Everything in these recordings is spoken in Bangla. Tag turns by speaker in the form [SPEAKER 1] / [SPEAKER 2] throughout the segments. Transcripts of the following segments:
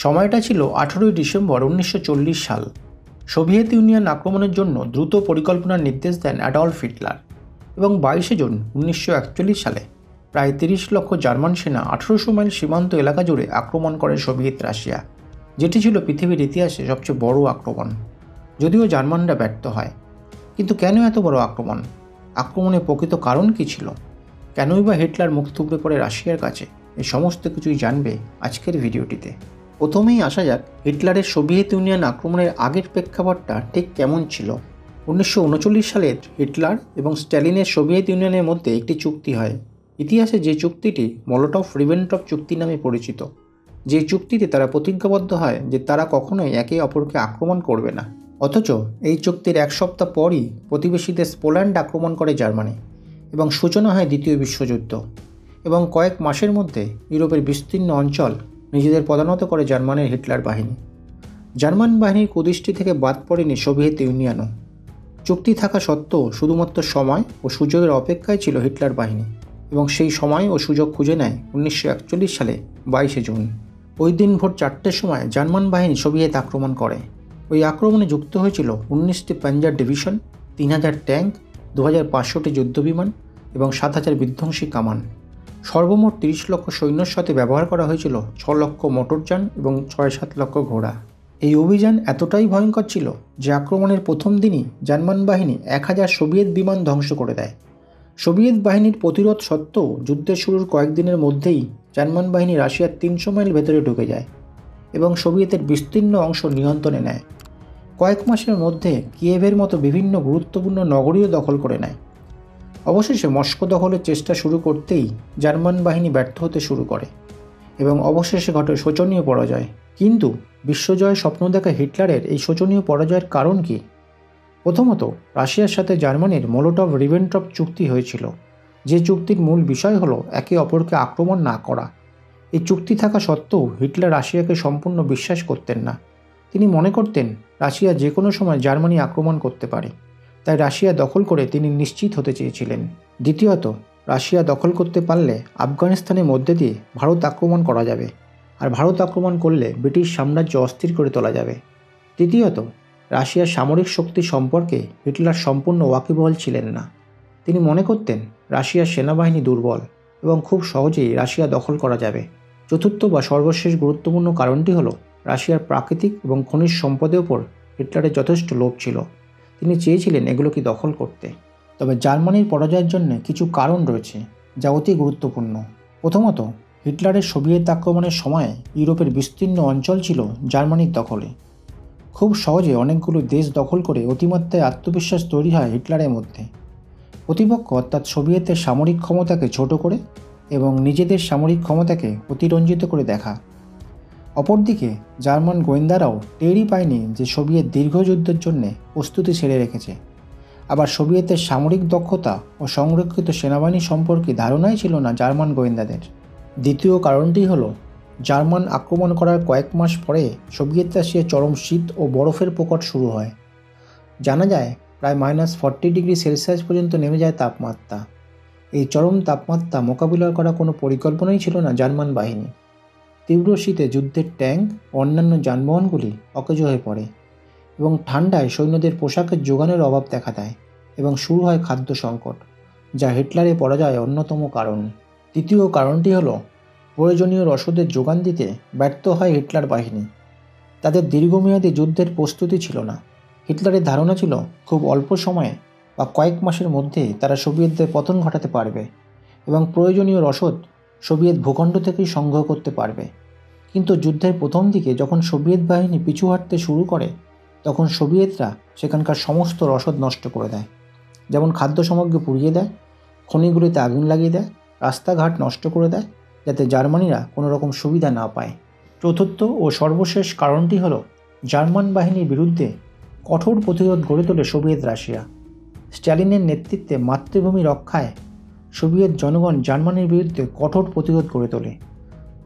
[SPEAKER 1] সময়টা ছিল 18 ডিসেম্বর 1940 সাল। সোভিয়েত ইউনিয়ন আক্রমণের জন্য দ্রুত পরিকল্পনার নির্দেশ দেন অ্যাডলফ হিটলার এবং 22 জুন 1941 সালে প্রায় 30 লক্ষ জার্মান সেনা 1800 মাইল সীমান্ত এলাকা জুড়ে আক্রমণ করে সোভিয়েত রাশিয়া, যেটি ছিল পৃথিবীর ইতিহাসে সবচেয়ে বড় আক্রমণ। যদিও জার্মানরা ব্যর্থ হয়, কিন্তু কেন এত বড় আক্রমণ? আক্রমণের প্রকৃত কারণ কী ছিল? কেনই বা হিটলার মুখ থুবড়ে পড়ে রাশিয়ার কাছে? এই সমস্ত কিছুই জানবে আজকের ভিডিওটিতে। প্রথমেই আসা যাক হিটলারের সোভিয়েত ইউনিয়ন আক্রমণের আগের প্রেক্ষাপটটা ঠিক কেমন ছিল। 1939 সালে হিটলার এবং স্ট্যালিনের সোভিয়েত ইউনিয়নের মধ্যে একটি চুক্তি হয়। ইতিহাসে যে চুক্তিটি মলোটভ-রিবেন্ট্রপ চুক্তি নামে পরিচিত। যে চুক্তিতে তারা প্রতিজ্ঞাবদ্ধ হয় যে তারা কখনোই একে অপরকে আক্রমণ করবে না। অথচ এই চুক্তির এক সপ্তাহ পরই প্রতিবেশী দেশ পোল্যান্ড আক্রমণ করে জার্মানি এবং সূচনা হয় দ্বিতীয় বিশ্বযুদ্ধ। এবং কয়েক মাসের মধ্যে ইউরোপের বিস্তীর্ণ অঞ্চল নিজেদের পদানত করে জার্মানির হিটলার বাহিনী। জার্মান বাহিনীর কুদৃষ্টি থেকে বাদ পড়েনি সোভিয়েত ইউনিয়নও। চুক্তি থাকা সত্ত্বেও শুধুমাত্র সময় ও সুযোগের অপেক্ষায় ছিল হিটলার বাহিনী, এবং সেই সময় ও সুযোগ খুঁজে নেয় 1941 সালে 22 জুন। ওই দিন ভোর 4টের সময় জার্মান বাহিনী সোভিয়েত আক্রমণ করে। ওই আক্রমণে যুক্ত হয়েছিল 19টি পাঞ্জার ডিভিশন, 3000 ট্যাঙ্ক, 2500টি যুদ্ধবিমান এবং 7000 বিধ্বংসী কামান। সর্বমোট 30 লক্ষ সৈন্যর সাথে ব্যবহার করা হয়েছিল 6 লক্ষ মোটরযান এবং 6-7 লক্ষ ঘোড়া। এই অভিযান এতটাই ভয়ঙ্কর ছিল যে আক্রমণের প্রথম দিনই জার্মান বাহিনী 1000 সোভিয়েত বিমান ধ্বংস করে দেয়। সোভিয়েত বাহিনীর প্রতিরোধ সত্ত্বেও যুদ্ধের শুরুর কয়েকদিনের মধ্যেই জার্মান বাহিনী রাশিয়ার 300 মাইল ভেতরে ঢুকে যায় এবং সোভিয়েতের বিস্তীর্ণ অংশ নিয়ন্ত্রণে নেয়। কয়েক মাসের মধ্যে কিয়েভের মতো বিভিন্ন গুরুত্বপূর্ণ নগরীও দখল করে নেয়। অবশেষে মস্কো দখলের চেষ্টা শুরু করতেই জার্মান বাহিনী ব্যর্থ হতে শুরু করে এবং অবশেষে ঘটে শোচনীয় পরাজয়। কিন্তু বিশ্বজয়ের স্বপ্ন দেখা হিটলারের এই শোচনীয় পরাজয়ের কারণ কী? প্রথমত, রাশিয়ার সাথে জার্মানির মলোটভ-রিবেন্ট্রপ চুক্তি হয়েছিল, যে চুক্তির মূল বিষয় হলো একে অপরকে আক্রমণ না করা। এই চুক্তি থাকা সত্ত্বেও হিটলার রাশিয়াকে সম্পূর্ণ বিশ্বাস করতেন না। তিনি মনে করতেন রাশিয়া যে কোনো সময় জার্মানি আক্রমণ করতে পারে, তাই রাশিয়া দখল করে তিনি নিশ্চিত হতে চেয়েছিলেন। দ্বিতীয়ত, রাশিয়া দখল করতে পারলে আফগানিস্তানের মধ্যে দিয়ে ভারত আক্রমণ করা যাবে, আর ভারত আক্রমণ করলে ব্রিটিশ সাম্রাজ্য অস্থির করে তোলা যাবে। তৃতীয়ত, রাশিয়ার সামরিক শক্তি সম্পর্কে হিটলার সম্পূর্ণ ওয়াকিবহাল ছিলেন না। তিনি মনে করতেন রাশিয়ার সেনাবাহিনী দুর্বল এবং খুব সহজেই রাশিয়া দখল করা যাবে। চতুর্থ বা সর্বশেষ গুরুত্বপূর্ণ কারণটি হলো রাশিয়ার প্রাকৃতিক এবং খনিজ সম্পদের ওপর হিটলারের যথেষ্ট লোভ ছিল। তিনি চেয়েছিলেন এগুলোকে দখল করতে। তবে জার্মানির পরাজয়ের জন্য কিছু কারণ রয়েছে যা অতি গুরুত্বপূর্ণ। প্রথমত, হিটলারের সোভিয়েত আক্রমণের সময় ইউরোপের বিস্তীর্ণ অঞ্চল ছিল জার্মানির দখলে। খুব সহজে অনেকগুলো দেশ দখল করে অতিমাত্রায় আত্মবিশ্বাস তৈরি হয় হিটলারের মধ্যে। প্রতিপক্ষ অর্থাৎ সোভিয়েতের সামরিক ক্ষমতাকে ছোট করে এবং নিজেদের সামরিক ক্ষমতাকে অতিরঞ্জিত করে দেখা। অপরদিকে জার্মান গোয়েন্দারাও টেরই পায়নি যে সোভিয়েত দীর্ঘ যুদ্ধের জন্য প্রস্তুতি সেরে রেখেছে। আবার সোভিয়েতের সামরিক দক্ষতা ও সংরক্ষিত সেনাবাহিনী সম্পর্কে ধারণাই ছিল না জার্মান গোয়েন্দাদের। দ্বিতীয় কারণটি হলো জার্মান আক্রমণ করার কয়েক মাস পরে সোভিয়েত রাশিয়ায় চরম শীত ও বরফের প্রকট শুরু হয়। জানা যায় প্রায় -40°C পর্যন্ত নেমে যায় তাপমাত্রা। এই চরম তাপমাত্রা মোকাবিলা করা কোনো পরিকল্পনাই ছিল না জার্মান বাহিনী। তীব্র শীতে যুদ্ধের ট্যাঙ্ক ও অন্যান্য যানবাহনগুলি অকেজ হয়ে পড়ে এবং ঠান্ডায় সৈন্যদের পোশাকের যোগানের অভাব দেখা দেয় এবং শুরু হয় খাদ্য সংকট, যা হিটলারের পরাজয়ের অন্যতম কারণ। তৃতীয় কারণটি হলো প্রয়োজনীয় রসদের যোগান দিতে ব্যর্থ হয় হিটলার বাহিনী। তাদের দীর্ঘমেয়াদী যুদ্ধের প্রস্তুতি ছিল না। হিটলারের ধারণা ছিল খুব অল্প সময়ে বা কয়েক মাসের মধ্যে তারা সোভিয়েতদের পতন ঘটাতে পারবে এবং প্রয়োজনীয় রসদ সোভিয়েত ভূখণ্ড থেকেই সংগ্রহ করতে পারবে। কিন্তু যুদ্ধের প্রথম দিকে যখন সোভিয়েত বাহিনী পিছু হাঁটতে শুরু করে, তখন সোভিয়েতরা সেখানকার সমস্ত রসদ নষ্ট করে দেয়। যেমন খাদ্য সামগ্রী পুড়িয়ে দেয়, খনিগুলিতে আগুন লাগিয়ে দেয়, রাস্তাঘাট নষ্ট করে দেয়, যাতে জার্মানিরা কোনো রকম সুবিধা না পায়। চতুর্থ ও সর্বশেষ কারণটি হলো জার্মান বাহিনীর বিরুদ্ধে কঠোর প্রতিরোধ গড়ে তোলে সোভিয়েত রাশিয়া। স্ট্যালিনের নেতৃত্বে মাতৃভূমি রক্ষায় সোভিয়েত জনগণ জার্মানির বিরুদ্ধে কঠোর প্রতিরোধ গড়ে তোলে।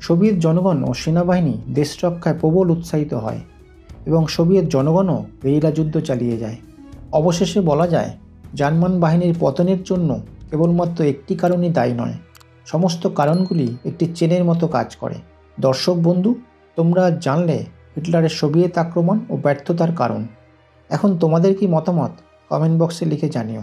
[SPEAKER 1] সোভিয়েত জনগণ ও সেনাবাহিনী দেশ রক্ষায় প্রবল উৎসাহিত হয় এবং সোভিয়েত জনগণও গেরিলা যুদ্ধ চালিয়ে যায়। অবশেষে বলা যায় জার্মান বাহিনীর পতনের জন্য কেবলমাত্র একটি কারণই দায়ী নয়, সমস্ত কারণগুলি একটি চেনের মতো কাজ করে। দর্শক বন্ধু, তোমরা জানলে হিটলারের সোভিয়েত আক্রমণ ও ব্যর্থতার কারণ। এখন তোমাদের কি মতামত কমেন্ট বক্সে লিখে জানিও।